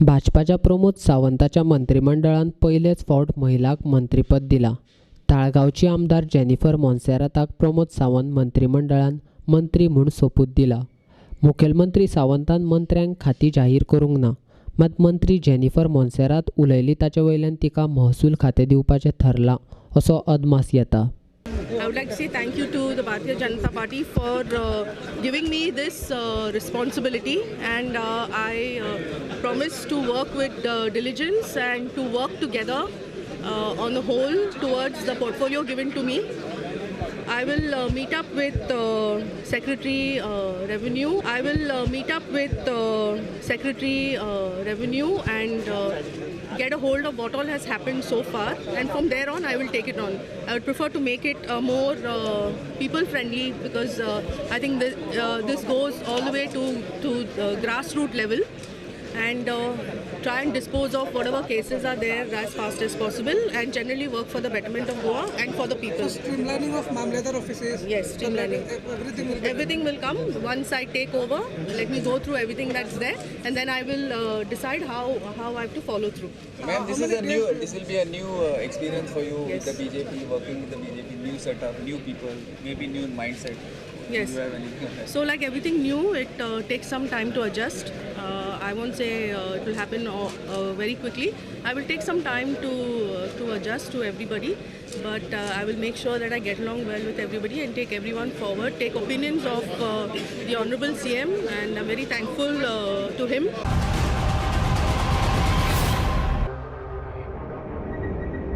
भाजपाच्या प्रमोद सावंताच्या मंत्रिमंडळान पयलेच फावट महिलाक मंत्रीपद दिला. ताळगांवची आमदार जेनिफर मोन्सेराताक प्रमोद सावंत मंत्रिमंडळान मंत्री म्हूण सोपूत दिला. मुखेलमंत्री सावंतान मंत्र्यांक खाती जाहीर करूंक ना, मात मंत्री जेनिफर मोन्सेरात उलयली ताचे वयल्यान तिका महसूल खातें दिवपाचें थारलां असो अदमास येता. I would like to say thank you to the Bharatiya Janata Party for giving me this responsibility, and I promise to work with diligence and to work together on the whole towards the portfolio given to me. I will meet up with Secretary Revenue. I will meet up with Secretary Revenue and get a hold of what all has happened so far, and from there on I will take it on. I would prefer to make it more people friendly, because I think this goes all the way to grassroots level, and try and dispose of whatever cases are there as fast as possible, and generally work for the betterment of Goa and for the people. So streamlining of Mamladar offices. Yes, streamlining. Everything will come once I take over. Let me go through everything that's there, and then I will decide how I have to follow through. Ma'am, this will be a new experience for you. Yes. With the BJP, working with the BJP, new setup, new people, maybe new mindset. Yes. Do you have anything on that? So like everything new, it takes some time to adjust. I won't say it will happen very quickly. I will take some time to adjust to everybody, but I will make sure that I get along well with everybody and take everyone forward, take opinions of the Honorable CM, and I'm very thankful to him.